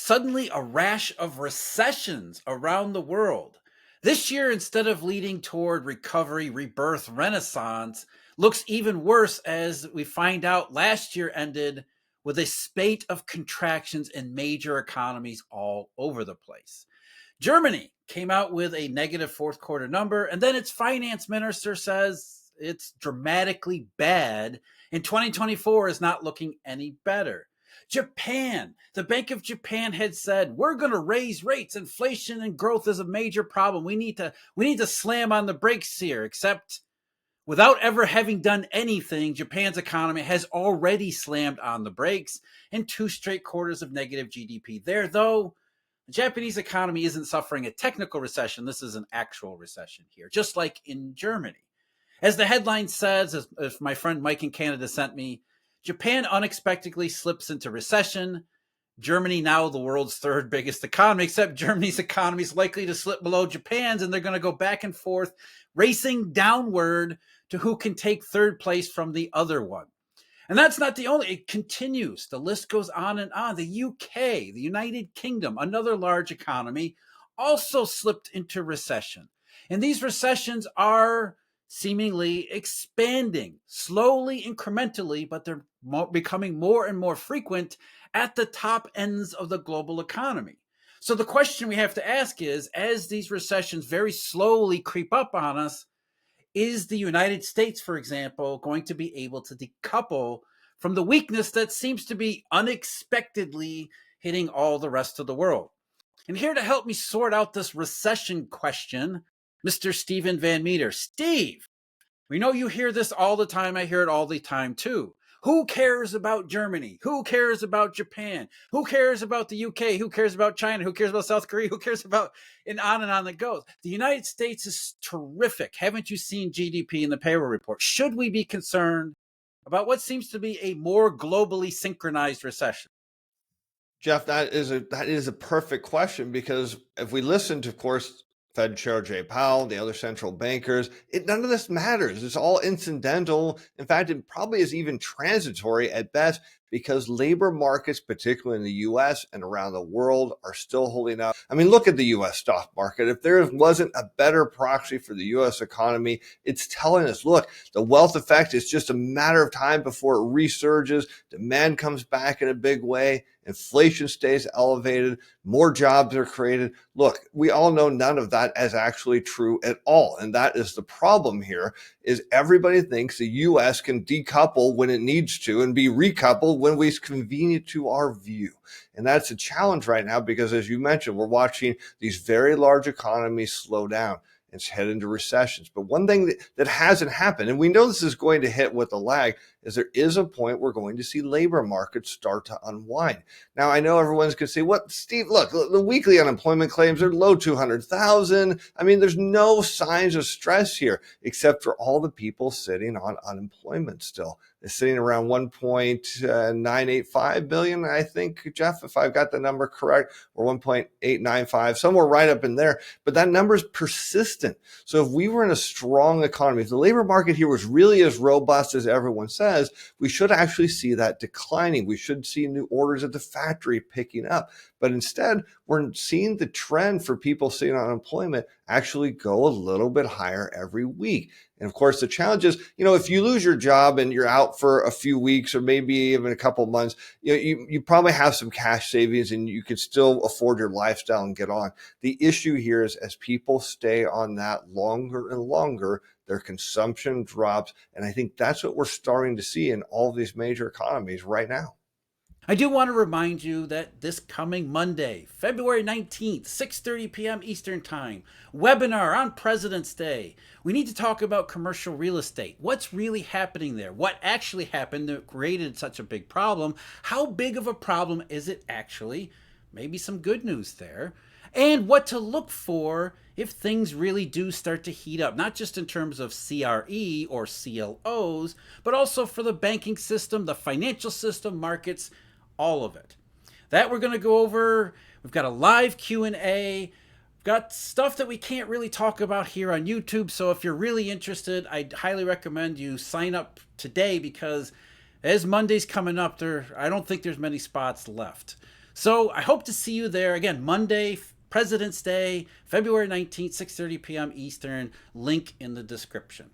Suddenly a rash of recessions around the world. This year, instead of leading toward recovery, rebirth, renaissance, looks even worse as we find out last year ended with a spate of contractions in major economies all over the place. Germany came out with a negative fourth quarter number, and then its finance minister says it's dramatically bad, and 2024 is not looking any better. Japan, the Bank of Japan had said, we're going to raise rates. Inflation and growth is a major problem. We need to slam on the brakes here, except without ever having done anything, Japan's economy has already slammed on the brakes in two straight quarters of negative GDP. There, though, the Japanese economy isn't suffering a technical recession. This is an actual recession here, just like in Germany. As the headline says, as my friend Mike in Canada sent me, Japan unexpectedly slips into recession. Germany, now the world's third biggest economy, except Germany's economy is likely to slip below Japan's, and they're going to go back and forth, racing downward to who can take third place from the other one. And that's not the only, it continues. The list goes on and on. The UK, the United Kingdom, another large economy, also slipped into recession. And these recessions are seemingly expanding slowly, incrementally, but they're becoming more and more frequent at the top ends of the global economy. So the question we have to ask is, as these recessions very slowly creep up on us, is the United States, for example, going to be able to decouple from the weakness that seems to be unexpectedly hitting all the rest of the world? And here to help me sort out this recession question, Mr. Stephen Van Metre. Steve, we know you hear this all the time. I hear it all the time too. Who cares about Germany? Who cares about Japan? Who cares about the UK? Who cares about China? Who cares about South Korea? Who cares about, and on it goes. The United States is terrific. Haven't you seen GDP in the payroll report? Should we be concerned about what seems to be a more globally synchronized recession? Jeff, that is a perfect question, because if we listen to, of course, Fed Chair Jay Powell, the other central bankers, none of this matters. It's all incidental. In fact, it probably is even transitory at best, because labor markets, particularly in the US and around the world, are still holding up. I mean, look at the US stock market. If there wasn't a better proxy for the US economy, it's telling us, look, the wealth effect is just a matter of time before it resurges. Demand comes back in a big way. Inflation stays elevated. More jobs are created. Look, we all know none of that is actually true at all. And that is the problem here, is everybody thinks the US can decouple when it needs to and be recoupled when it's convenient to our view. And that's a challenge right now, because as you mentioned, we're watching these very large economies slow down. It's headed into recessions. But one thing that hasn't happened, and we know this is going to hit with a lag, is there is a point we're going to see labor markets start to unwind. Now, I know everyone's going to say, what, Steve, look, the weekly unemployment claims are low 200,000. I mean, there's no signs of stress here, except for all the people sitting on unemployment still. They're sitting around 1.985 billion, I think, Jeff, if I've got the number correct, or 1.895, somewhere right up in there. But that number is persistent. So if we were in a strong economy, if the labor market here was really as robust as everyone says, we should actually see that declining. We should see new orders at the factory picking up. But instead, we're seeing the trend for people sitting on unemployment actually go a little bit higher every week. And of course, the challenge is, if you lose your job and you're out for a few weeks or maybe even a couple of months, you probably have some cash savings and you could still afford your lifestyle and get on. The issue here is, as people stay on that longer and longer, their consumption drops. And I think that's what we're starting to see in all of these major economies right now. I do want to remind you that this coming Monday, February 19th, 6:30 p.m. Eastern Time, webinar on President's Day. We need to talk about commercial real estate. What's really happening there? What actually happened that created such a big problem? How big of a problem is it actually? Maybe some good news there. And what to look for if things really do start to heat up, not just in terms of CRE or CLOs, but also for the banking system, the financial system, markets, all of it. That we're going to go over. We've got a live Q&A. We've got stuff that we can't really talk about here on YouTube. So if you're really interested, I'd highly recommend you sign up today, because as Monday's coming up, I don't think there's many spots left. So I hope to see you there again Monday, President's Day, February 19th, 6:30 p.m. Eastern. Link in the description.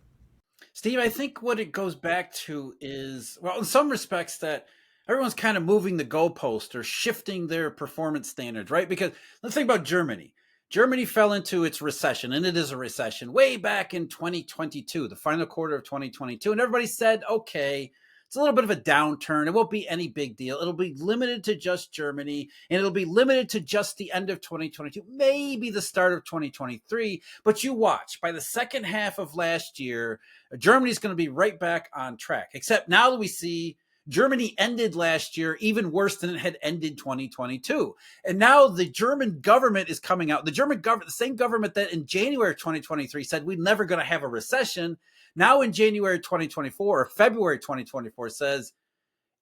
Steve, I think what it goes back to is, well, in some respects, that everyone's kind of moving the goalpost or shifting their performance standards, right? Because let's think about Germany. Germany fell into its recession, and it is a recession way back in 2022, the final quarter of 2022. And everybody said, okay, it's a little bit of a downturn. It won't be any big deal. It'll be limited to just Germany, and it'll be limited to just the end of 2022, maybe the start of 2023. But you watch, by the second half of last year, Germany's going to be right back on track. Except now that we see Germany ended last year even worse than it had ended 2022. And now the German government is coming out. The German government, the same government that in January of 2023 said we're never going to have a recession, now in January 2024 or February 2024 says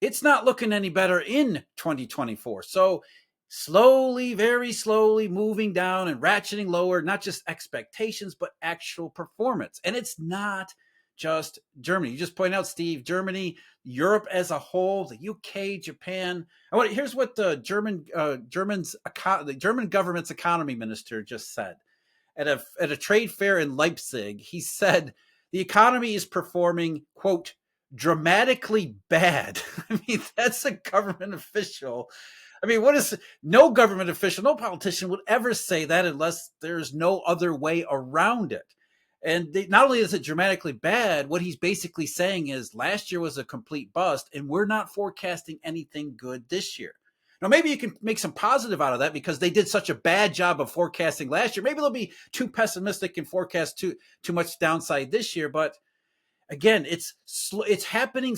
it's not looking any better in 2024. So slowly, very slowly moving down and ratcheting lower, not just expectations, but actual performance. And it's not just Germany. You just point out, Steve, Germany, Europe as a whole, the UK, Japan. Here's what the German government's economy minister just said at a trade fair in Leipzig. He said the economy is performing, quote, dramatically bad. I mean, that's a government official. I mean, what is no government official, no politician would ever say that unless there's no other way around it. And not only is it dramatically bad, what he's basically saying is last year was a complete bust, and we're not forecasting anything good this year. Now, maybe you can make some positive out of that because they did such a bad job of forecasting last year. Maybe they'll be too pessimistic and forecast too much downside this year. But again, it's happening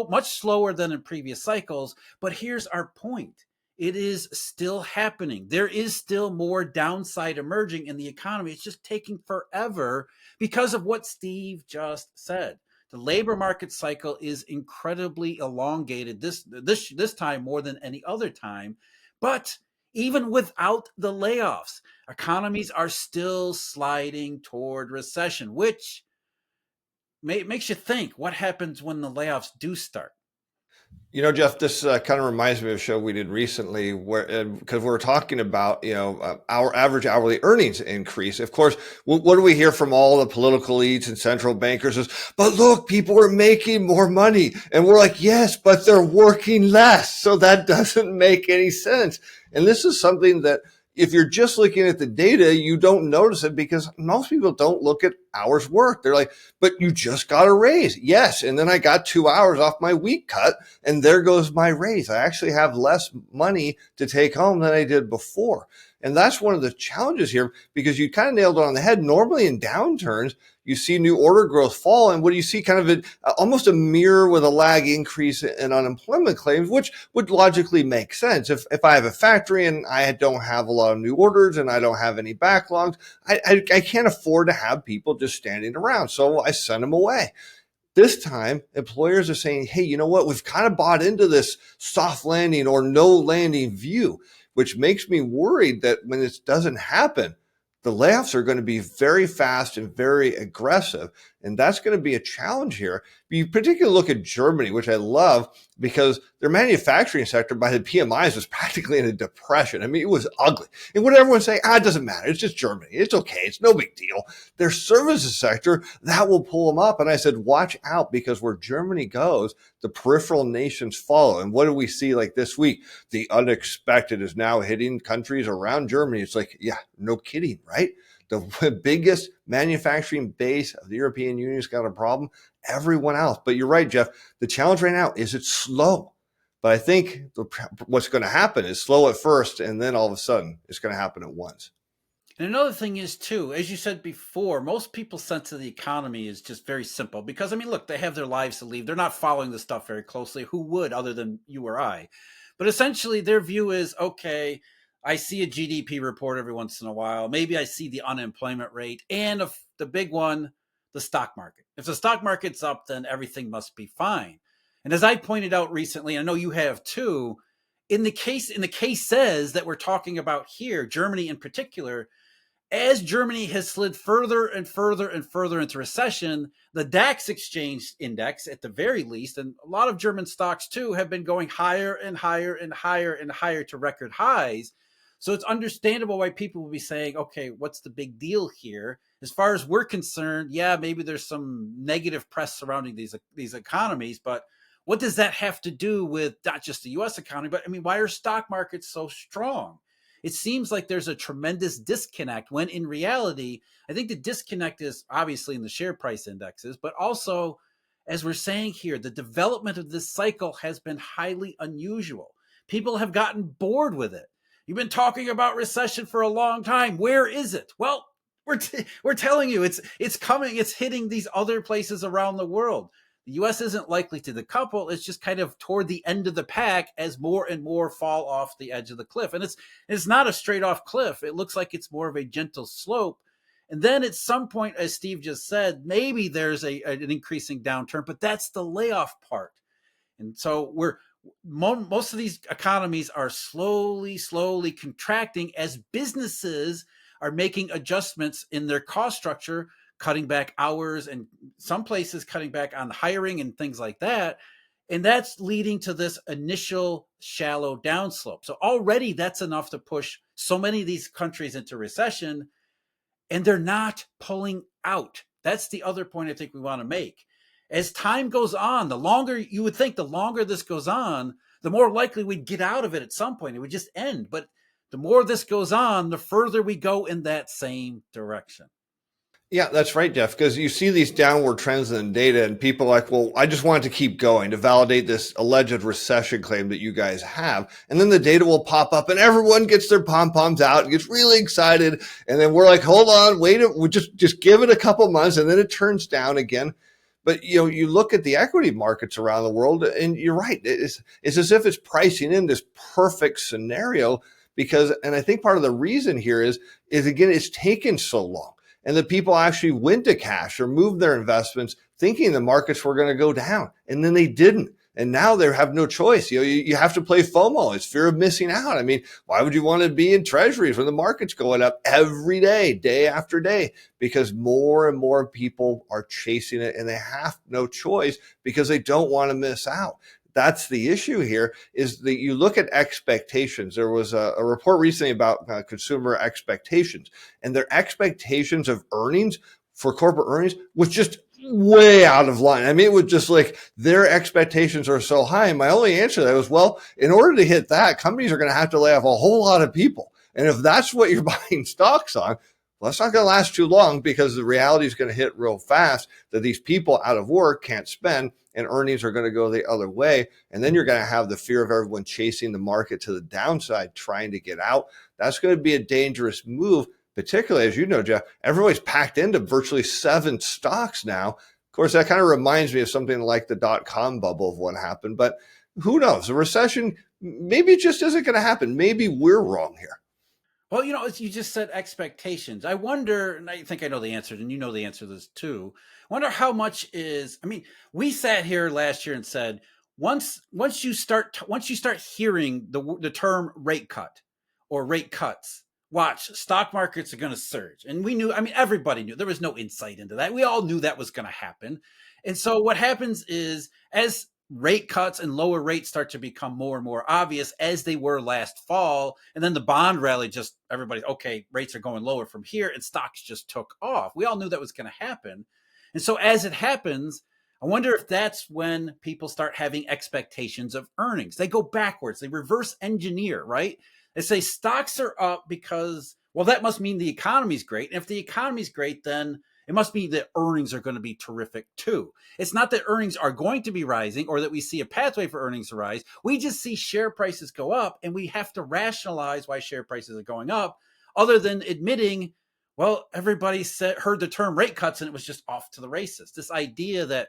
much slower than in previous cycles. But here's our point. It is still happening. There is still more downside emerging in the economy. It's just taking forever because of what Steve just said. The labor market cycle is incredibly elongated this time more than any other time. But even without the layoffs, economies are still sliding toward recession, which makes you think what happens when the layoffs do start. Jeff, this kind of reminds me of a show we did recently where, because we were talking about, our average hourly earnings increase. Of course, what do we hear from all the political elites and central bankers is, but look, people are making more money. And we're like, yes, but they're working less. So that doesn't make any sense. And this is something that if you're just looking at the data, you don't notice it because most people don't look at hours worked. They're like, but you just got a raise. Yes. And then I got 2 hours off my week cut and there goes my raise. I actually have less money to take home than I did before. And that's one of the challenges here because you kind of nailed it on the head. Normally in downturns, you see new order growth fall. And what do you see? Kind of almost a mirror with a lag increase in unemployment claims, which would logically make sense. If I have a factory and I don't have a lot of new orders and I don't have any backlogs, I can't afford to have people just standing around. So I send them away. This time, employers are saying, hey, you know what? We've kind of bought into this soft landing or no landing view, which makes me worried that when this doesn't happen, the layoffs are going to be very fast and very aggressive. And that's going to be a challenge here. You particularly look at Germany, which I love because their manufacturing sector by the PMIs was practically in a depression. I mean, it was ugly. And what everyone's saying, it doesn't matter. It's just Germany. It's okay. It's no big deal. Their services sector, that will pull them up. And I said, watch out because where Germany goes, the peripheral nations follow. And what do we see like this week? The unexpected is now hitting countries around Germany. It's like, yeah, no kidding, right? The biggest manufacturing base of the European Union's got a problem. Everyone else. But you're right, Jeff. The challenge right now is it's slow. But I think what's going to happen is slow at first, and then all of a sudden it's going to happen at once. And another thing is, too, as you said before, most people's sense of the economy is just very simple because, I mean, look, they have their lives to lead. They're not following the stuff very closely. Who would other than you or I? But essentially their view is, okay, I see a GDP report every once in a while. Maybe I see the unemployment rate and the big one, the stock market. If the stock market's up, then everything must be fine. And as I pointed out recently, I know you have too, in the case says that we're talking about here, Germany in particular, as Germany has slid further and further and further into recession, the DAX exchange index, at the very least, and a lot of German stocks too, have been going higher and higher and higher and higher to record highs. So it's understandable why people will be saying, okay, what's the big deal here? As far as we're concerned, yeah, maybe there's some negative press surrounding these economies, but what does that have to do with not just the US economy, but I mean, why are stock markets so strong? It seems like there's a tremendous disconnect when in reality, I think the disconnect is obviously in the share price indexes, but also, as we're saying here, the development of this cycle has been highly unusual. People have gotten bored with it. You've been talking about recession for a long time. Where is it? Well, we're telling you it's coming. It's hitting these other places around the world. The US isn't likely to decouple. It's just kind of toward the end of the pack as more and more fall off the edge of the cliff. And it's not a straight off cliff. It looks like it's more of a gentle slope. And then at some point, as Steve just said, maybe there's an increasing downturn, but that's the layoff part. And so most of these economies are slowly contracting as businesses are making adjustments in their cost structure, cutting back hours, and some places cutting back on hiring and things like that. And that's leading to this initial shallow downslope. So already that's enough to push so many of these countries into recession, and they're not pulling out. That's the other point I think we want to make. As time goes on, the longer you would think, the longer this goes on, the more likely we'd get out of it at some point. It would just end. But the more this goes on, the further we go in that same direction. Yeah, that's right, Jeff, because you see these downward trends in data and people are like, well, I just want it to keep going to validate this alleged recession claim that you guys have. And then the data will pop up and everyone gets their pom-poms out and gets really excited. And then we're like, hold on, wait, we just give it a couple months and then it turns down again. But you look at the equity markets around the world and you're right. It's as if it's pricing in this perfect scenario because, and I think part of the reason here is again, it's taken so long. And the people actually went to cash or moved their investments thinking the markets were going to go down. And then they didn't. And now they have no choice. You have to play FOMO. It's fear of missing out. I mean, why would you want to be in treasuries when the market's going up every day, day after day? Because more and more people are chasing it and they have no choice because they don't want to miss out. That's the issue here is that you look at expectations. There was a report recently about consumer expectations and their expectations of earnings for corporate earnings was just way out of line. I mean, it was just like their expectations are so high. And my only answer to that was, well, in order to hit that, companies are going to have to lay off a whole lot of people. And if that's what you're buying stocks on, well, that's not going to last too long because the reality is going to hit real fast that these people out of work can't spend and earnings are going to go the other way. And then you're going to have the fear of everyone chasing the market to the downside, trying to get out. That's going to be a dangerous move, particularly, as you know, Jeff, everybody's packed into virtually 7 stocks now. Of course, that kind of reminds me of something like the dot-com bubble of what happened. But who knows? A recession, maybe it just isn't going to happen. Maybe we're wrong here. Well, as you just said, expectations. I wonder, and I think I know the answer, and you know the answer to this too. I wonder how much is. I mean, we sat here last year and said once you start hearing the term rate cut or rate cuts, watch stock markets are going to surge. And we knew. I mean, everybody knew. There was no insight into that. We all knew that was going to happen. And so what happens is as rate cuts and lower rates start to become more and more obvious as they were last fall. And then the bond rally, just everybody, okay, rates are going lower from here and stocks just took off. We all knew that was going to happen. And so as it happens, I wonder if that's when people start having expectations of earnings. They go backwards, they reverse engineer, right? They say stocks are up because, well, that must mean the economy's great. And if the economy's great, then it must be that earnings are going to be terrific too. It's not that earnings are going to be rising or that we see a pathway for earnings to rise. We just see share prices go up and we have to rationalize why share prices are going up other than admitting, well, everybody heard the term rate cuts and it was just off to the races. This idea that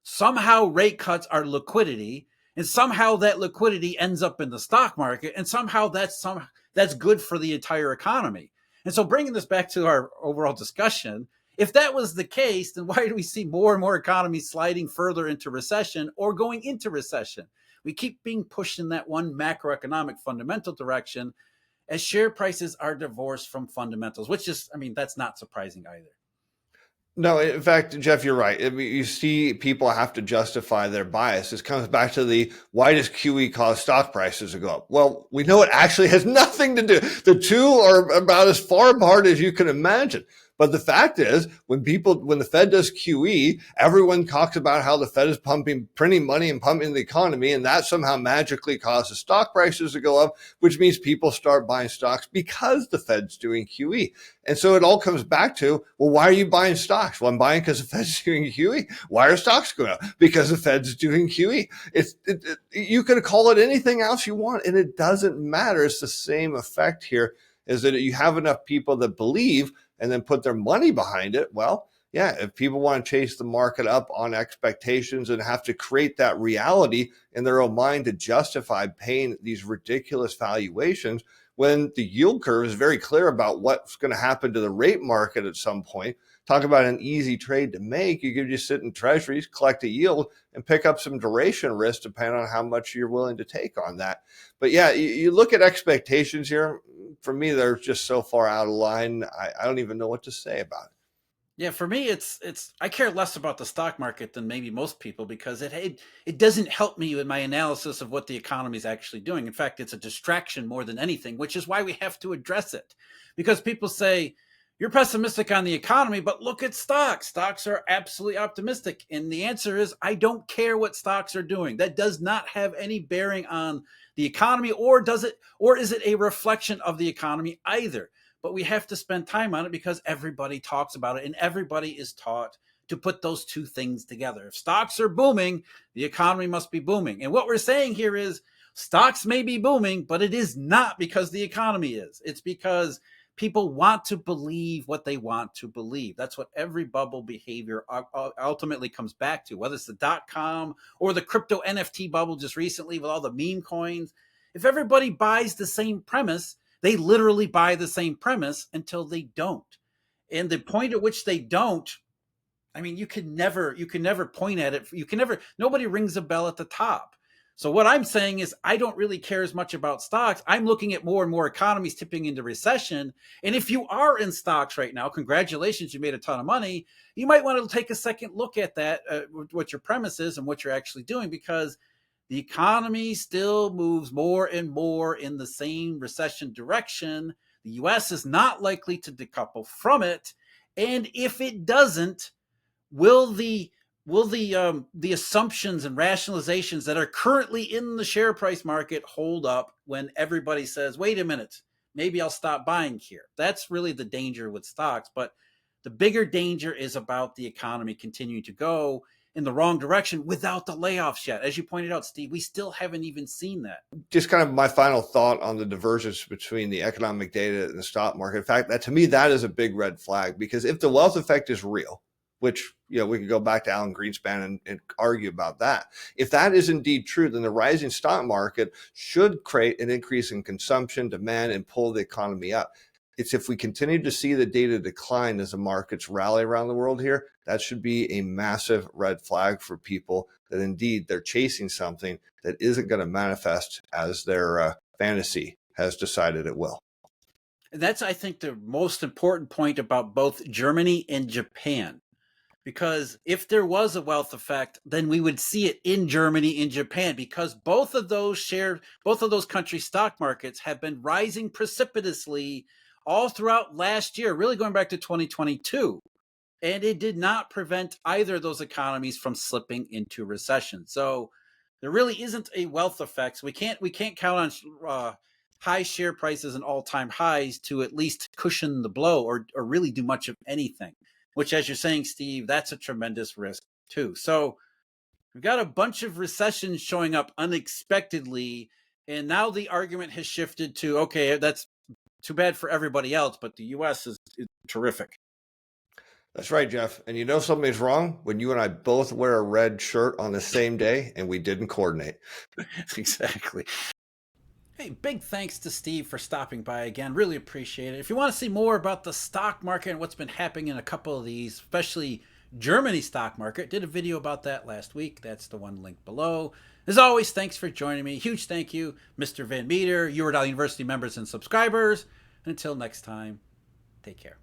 somehow rate cuts are liquidity and somehow that liquidity ends up in the stock market and somehow that's good for the entire economy. And so bringing this back to our overall discussion, if that was the case, then why do we see more and more economies sliding further into recession or going into recession? We keep being pushed in that one macroeconomic fundamental direction. as share prices are divorced from fundamentals, which is, I mean, that's not surprising either. No, in fact, Jeff, you're right. I mean, you see people have to justify their bias. This comes back to the why does QE cause stock prices to go up? Well, we know it actually has nothing to do. The two are about as far apart as you can imagine. But the fact is, when the Fed does QE, everyone talks about how the Fed is printing money and pumping the economy, and that somehow magically causes stock prices to go up, which means people start buying stocks because the Fed's doing QE. And so it all comes back to, well, why are you buying stocks? Well, I'm buying because the Fed's doing QE. Why are stocks going up? Because the Fed's doing QE. You can call it anything else you want, and it doesn't matter. It's the same effect here, is that you have enough people that believe and then put their money behind it. Well, yeah, if people want to chase the market up on expectations and have to create that reality in their own mind to justify paying these ridiculous valuations, when the yield curve is very clear about what's going to happen to the rate market at some point. Talk about an easy trade to make. You could just sit in treasuries, collect a yield, and pick up some duration risk depending on how much you're willing to take on that. But yeah, you look at expectations here. For me, they're just so far out of line. I don't even know what to say about it. Yeah, for me, it's I care less about the stock market than maybe most people because it doesn't help me with my analysis of what the economy is actually doing. In fact, it's a distraction more than anything, which is why we have to address it. Because people say you're pessimistic on the economy, but look at stocks. Stocks are absolutely optimistic, and the answer is I don't care what stocks are doing. That does not have any bearing on the economy, or does it? Or is it a reflection of the economy either? But we have to spend time on it because everybody talks about it and everybody is taught to put those two things together. If stocks are booming, the economy must be booming. And what we're saying here is stocks may be booming, but it is not because the economy is. It's because people want to believe what they want to believe. That's what every bubble behavior ultimately comes back to, whether it's the dot-com or the crypto NFT bubble just recently with all the meme coins. If everybody buys the same premise, they literally buy the same premise until they don't. And the point at which they don't, I mean, you can never point at it. Nobody rings a bell at the top. So what I'm saying is I don't really care as much about stocks. I'm looking at more and more economies tipping into recession. And if you are in stocks right now, congratulations, you made a ton of money. You might want to take a second look at that, what your premise is and what you're actually doing, because the economy still moves more and more in the same recession direction. The US is not likely to decouple from it. And if it doesn't, will the assumptions and rationalizations that are currently in the share price market hold up when everybody says, wait a minute, maybe I'll stop buying here? That's really the danger with stocks. But the bigger danger is about the economy continuing to go in the wrong direction without the layoffs yet. As you pointed out, Steve, we still haven't even seen that. Just kind of my final thought on the divergence between the economic data and the stock market. In fact, that to me, that is a big red flag, because if the wealth effect is real, which, we could go back to Alan Greenspan and argue about that. If that is indeed true, then the rising stock market should create an increase in consumption, demand, and pull the economy up. It's if we continue to see the data decline as the markets rally around the world here, that should be a massive red flag for people that indeed they're chasing something that isn't going to manifest as their fantasy has decided it will. And that's, I think, the most important point about both Germany and Japan. Because if there was a wealth effect, then we would see it in Germany and Japan, because both of those countries' stock markets have been rising precipitously all throughout last year, really going back to 2022. And it did not prevent either of those economies from slipping into recession. So there really isn't a wealth effect. So we can't count on high share prices and all-time highs to at least cushion the blow or really do much of anything. Which, as you're saying, Steve, that's a tremendous risk too. So we've got a bunch of recessions showing up unexpectedly. And now the argument has shifted to, okay, that's too bad for everybody else, but the US is terrific. That's right, Jeff. And something's wrong when you and I both wear a red shirt on the same day and we didn't coordinate. Exactly. Hey, big thanks to Steve for stopping by again. Really appreciate it. If you want to see more about the stock market and what's been happening in a couple of these, especially Germany stock market. Did a video about that last week. That's the one linked below. As always, thanks for joining me. Huge thank you, Mr. Van Metre, Eurodollar University members and subscribers. And until next time, take care.